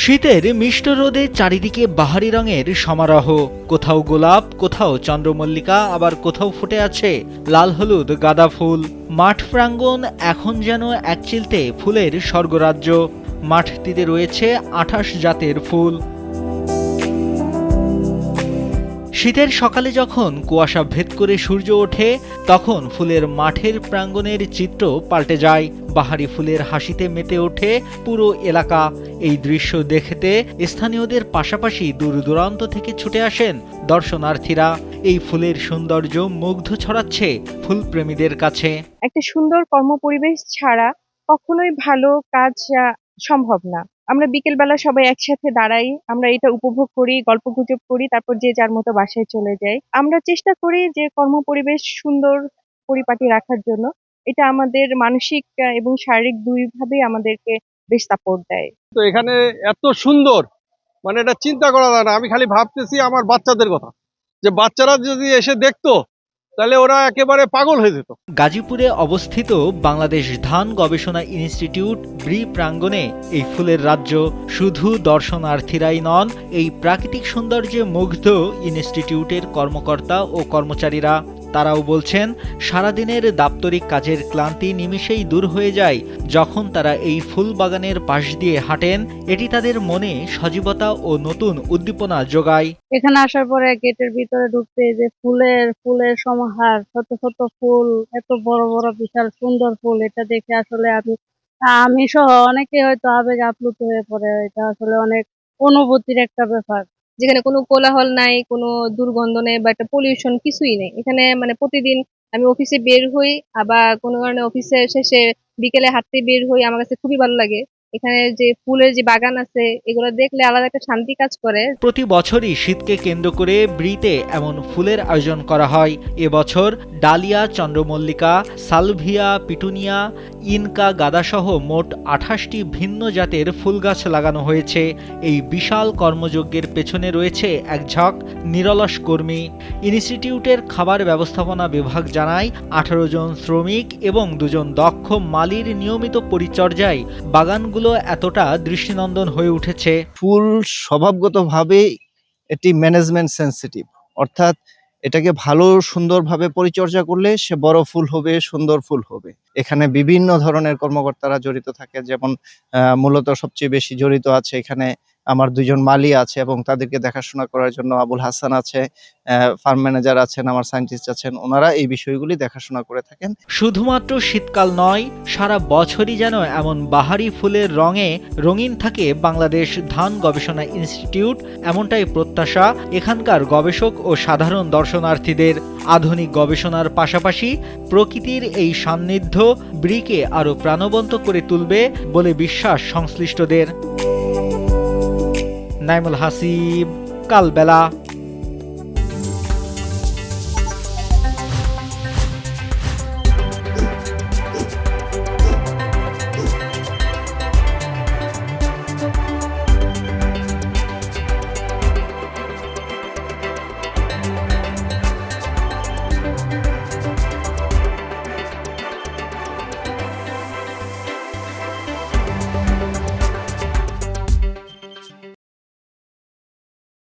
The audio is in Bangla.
শীতের মিষ্ট রোদে চারিদিকে বাহারি রঙের সমারোহ। কোথাও গোলাপ, কোথাও চন্দ্রমল্লিকা, আবার কোথাও ফুটে আছে লাল হলুদ গাঁদা ফুল। মাঠ প্রাঙ্গণ এখন যেন একচিলতে ফুলের স্বর্গরাজ্য। মাঠটিতে রয়েছে ২৮ জাতের ফুল। শীতের সকালে যখন কুয়াশা ভেদ করে সূর্য ওঠে, তখন ফুলের মাঠের প্রাঙ্গণের চিত্র পাল্টে যায়। বাহারি ফুলের হাসিতে মেতে ওঠে পুরো এলাকা। এই দৃশ্য দেখতে স্থানীয়দের পাশাপাশি দূর দূরান্ত থেকে ছুটে আসেন দর্শনার্থীরা। এই ফুলের সৌন্দর্য মুগ্ধ ছড়াচ্ছে ফুলপ্রেমীদের কাছে। একটা সুন্দর কর্মপরিবেশ ছাড়া কখনোই ভালো কাজ সম্ভব না। আমরা বিকেলবেলা সবাই একসাথে দাঁড়াই, আমরা এটা উপভোগ করি, গল্পগুজব করি, তারপর যে যার মতো বাসায় চলে যাই। আমরা চেষ্টা করি যে কর্মপরিবেশ সুন্দর পরিপাটি রাখার জন্য। এটা আমাদের মানসিক এবং শারীরিক দুইভাবেই আমাদেরকে বেশ সাপোর্ট দেয়। তো এখানে এত সুন্দর, মানে এটা চিন্তা করা যায় না। আমি খালি ভাবতেছি আমার বাচ্চাদের কথা, যে বাচ্চারা যদি এসে দেখতো তাহলে ওরা একেবারে পাগল হয়ে যেত। গাজীপুরে অবস্থিত বাংলাদেশ ধান গবেষণা ইনস্টিটিউট ব্রি প্রাঙ্গণে এই ফুলের রাজ্য। শুধু দর্শনার্থীরাই নন, এই প্রাকৃতিক সৌন্দর্যে মুগ্ধ ইনস্টিটিউটের কর্মকর্তা ও কর্মচারীরা। তারাও বলছেন, সারাদিনের দাপ্তরিক কাজের ক্লান্তি নিমিষেই দূর হয়ে যায় যখন তারা এই ফুল বাগানের পাশ দিয়ে হাঁটেন। এটি তাদের মনে সজীবতা ও নতুন উদ্দীপনা যোগায়। এখানে আসার পরে গেটের ভিতরে ঢুকতে যে ফুলের সমাহার, ছোট ছোট ফুল, এত বড় বড় বিশাল সুন্দর ফুল, এটা দেখে আসলে আমি সহ অনেকে হয়তো আবেগে আপ্লুত হয়ে পড়ে। এটা আসলে অনেক অনুভূতির একটা ব্যাপার। যেখানে কোনো কোলাহল নাই, কোনো দুর্গন্ধ নেই বা একটা পলিউশন কিছুই নেই। এখানে মানে প্রতিদিন আমি অফিসে বের হই, আবার কোনো কারণে অফিসে শেষে বিকেলে হাঁটতে বের হই, আমার কাছে খুবই ভালো লাগে। এখানে যে ফুলের যে বাগান আছে, এগুলো দেখলে আলাদা একটা শান্তি কাজ করে। প্রতি বছরই শীতকে কেন্দ্র করে ব্রিতে এমন ফুলের আয়োজন করা হয়। এবছর ডালিয়া, চন্দ্রমল্লিকা, সালভিয়া, পিটুনিয়া, ইনকা গাঁদাসহ মোট ২৮টি ভিন্ন জাতের ফুল গাছ লাগানো হয়েছে। এই বিশাল কর্মযজ্ঞের পেছনে রয়েছে এক ঝাঁক নিরলস কর্মী। ইনস্টিটিউটের খাবার ব্যবস্থাপনা বিভাগ জানায়, ১৮ জন শ্রমিক এবং ২ জন দক্ষ মালির নিয়মিত পরিচর্যায় বাগানগুলো এতটা দৃষ্টিনন্দন হয়ে উঠেছে। ফুল স্বভাবগতভাবে এটি ম্যানেজমেন্ট সেন্সিটিভ, অর্থাৎ এটাকে ভালো সুন্দরভাবে পরিচর্যা করলে সে বড় ফুল হবে, সুন্দর ফুল হবে। এখানে বিভিন্ন ধরনের কর্মকর্তারা জড়িত থাকে, যেমন মূলত সবচেয়ে বেশি জড়িত আছে এখানে আমার ২ জন মালি আছে এবং তাদেরকে দেখাশোনা করার জন্য আবুল হাসান আছে, ফার্ম ম্যানেজার আছেন, আমার সায়েন্টিস্ট আছেন। ওনারা এই বিষয়গুলি দেখাশোনা করে থাকেন। শুধুমাত্র শীতকাল নয়, সারা বছরই যেন এমন বাহারি ফুলের রঙে রঙিন থাকে বাংলাদেশ ধান গবেষণা ইনস্টিটিউট, এমনটাই প্রত্যাশা এখানকার গবেষক ও সাধারণ দর্শনার্থীদের। আধুনিক গবেষণার পাশাপাশি প্রকৃতির এই সান্নিধ্য ব্রিকে আরও প্রাণবন্ত করে তুলবে বলে বিশ্বাস সংশ্লিষ্টদের। নাইমুল হাসিব, কালবেলা।